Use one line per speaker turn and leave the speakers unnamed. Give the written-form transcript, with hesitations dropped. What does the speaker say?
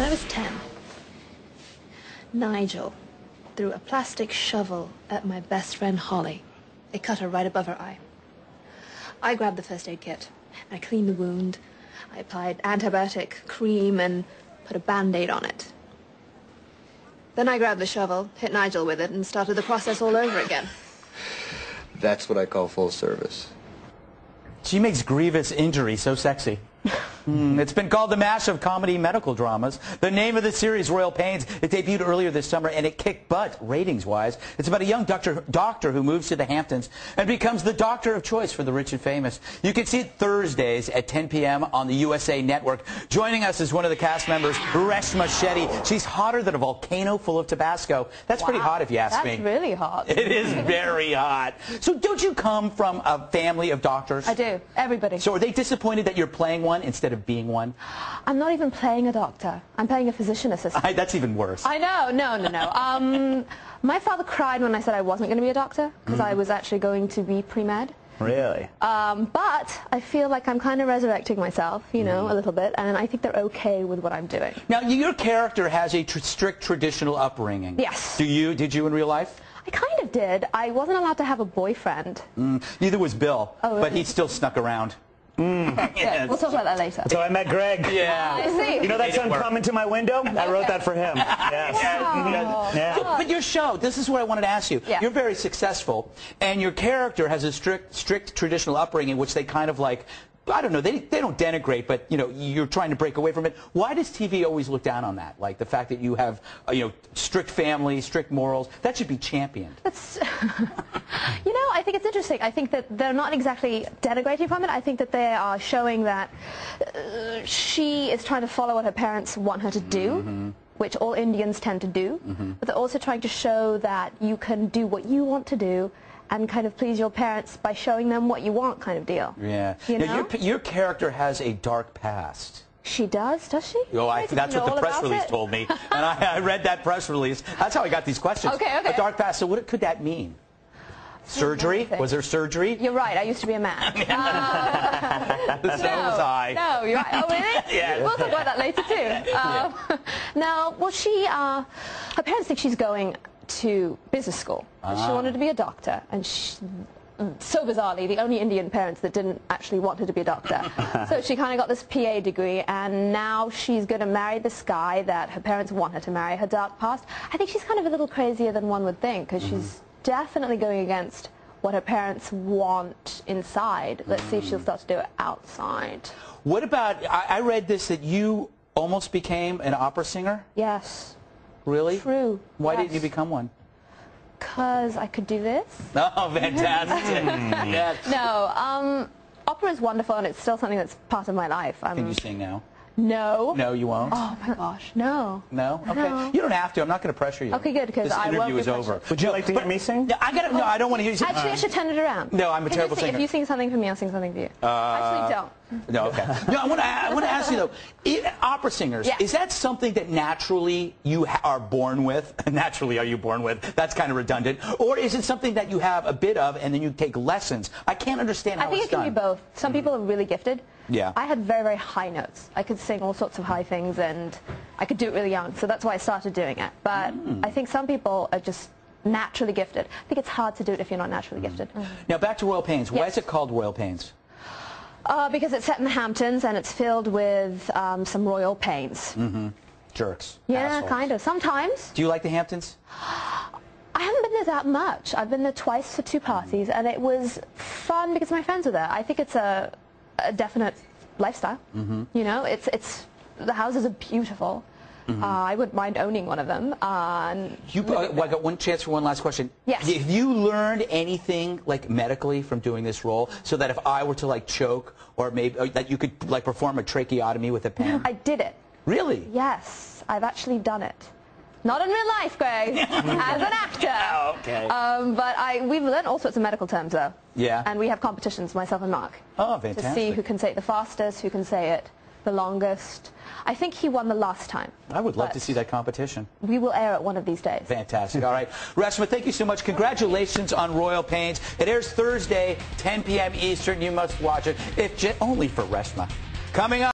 I was 10, Nigel threw a plastic shovel at my best friend Holly. It cut her right above her eye. I grabbed the first aid kit. I cleaned the wound. I applied antibiotic cream and put a Band-Aid on it. Then I grabbed the shovel, hit Nigel with it, and started the process all over again.
That's what I call full service.
She makes grievous injury so sexy. It's been called the mash of comedy medical dramas. The name of the series, Royal Pains, it debuted earlier this summer, and it kicked butt ratings-wise. It's about a young doctor who moves to the Hamptons and becomes the doctor of choice for the rich and famous. You can see it Thursdays at 10 p.m. on the USA Network. Joining us is one of the cast members, Reshma Shetty. She's hotter than a volcano full of Tabasco. That's pretty hot, if you ask me.
That's really hot.
It is very hot. So don't you come from a family of doctors?
I do. Everybody.
So are they disappointed that you're playing one instead of being one?
I'm not even playing a doctor. I'm playing a physician assistant.
That's even worse.
I know. No. My father cried when I said I wasn't going to be a doctor because I was actually going to be pre-med.
Really?
But I feel like I'm kind of resurrecting myself, you know, a little bit, and I think they're okay with what I'm doing.
Now, your character has a strict traditional upbringing.
Yes.
Did you in real life?
I kind of did. I wasn't allowed to have a boyfriend.
Neither was Bill,
really?
But he still snuck around.
Yes. We'll talk about that later.
So I met Greg.
Yeah.
I see.
You know that song, Come Into My Window? I wrote that for him. Yes.
Wow.
Yeah.
But your show, this is what I wanted to ask you.
Yeah.
You're very successful, and your character has a strict traditional upbringing, which they kind of like, I don't know, they don't denigrate, but, you know, you're trying to break away from it. Why does TV always look down on that? Like the fact that you have, you know, strict family, strict morals, that should be championed.
That's, you know, I think it's interesting. I think that they're not exactly denigrating from it. I think that they are showing that she is trying to follow what her parents want her to do, which all Indians tend to do. But they're also trying to show that you can do what you want to do and kind of please your parents by showing them what you want, kind of deal.
Yeah.
You know?
Now, your character has a dark past.
She does she?
Oh, that's what the press release told me. And I read that press release. That's how I got these questions.
Okay.
A dark past. So what could that mean? Surgery? Was there surgery?
You're right. I used to be a man.
So was I.
No, you're right. Oh, really?
Yeah.
We'll talk about that later, too. No, well, her parents think she's going to business school. She wanted to be a doctor, and so bizarrely, the only Indian parents that didn't actually want her to be a doctor. So she kind of got this PA degree, and now she's going to marry this guy that her parents want her to marry. Her dark past, I think she's kind of a little crazier than one would think, because she's definitely going against what her parents want inside. Let's see if she'll start to do it outside.
What about, I read this, that you almost became an opera singer?
Yes.
Really?
True.
Why didn't you become one?
Because I could do this.
Oh, fantastic. Yes.
No, opera is wonderful, and it's still something that's part of my life.
Can you sing now?
No.
No, you won't?
Oh, my gosh, no.
No? Okay.
No.
You don't have to. I'm not going to pressure you.
Okay, good, because I won't be
This interview is over.
Would you like to hear me sing?
No, I don't want to hear you sing.
Actually, I should turn it around.
No, I'm a terrible singer.
If you sing something for me, I'll sing something for you. Actually, don't.
No, okay. No, I want to ask you, though, opera singers, is that something that naturally you are born with? Naturally, are you born with? That's kind of redundant. Or is it something that you have a bit of and then you take lessons? I can't understand how it's done.
I think it can be both. Some people are really gifted.
Yeah.
I had very, very high notes. I could sing all sorts of high things, and I could do it really young, so that's why I started doing it. But I think some people are just naturally gifted. I think it's hard to do it if you're not naturally gifted.
Now, back to Royal Pains. Why is it called Royal Pains?
Because it's set in the Hamptons, and it's filled with some royal pains.
Jerks.
Yeah,
assholes.
kind of. Sometimes.
Do you like the Hamptons?
I haven't been there that much. I've been there twice for 2 parties, and it was fun because my friends were there. I think it's a definite lifestyle. You know, the houses are beautiful. I wouldn't mind owning one of them.
I got one chance for one last question.
Yes.
Have you learned anything, like, medically from doing this role, so that if I were to, like, choke, or maybe that you could, like, perform a tracheotomy with a pen?
I did it.
Really?
Yes, I've actually done it. Not in real life, Greg, as an actor.
Oh, okay.
But we've learned all sorts of medical terms, though.
Yeah.
And we have competitions, myself and Mark.
Oh, fantastic.
To see who can say it the fastest, who can say it the longest. I think he won the last time.
I would love to see that competition.
We will air it one of these days.
Fantastic. All right. Reshma, thank you so much. Congratulations on Royal Pains. It airs Thursday, 10 p.m. Eastern. You must watch it, if only for Reshma. Coming up.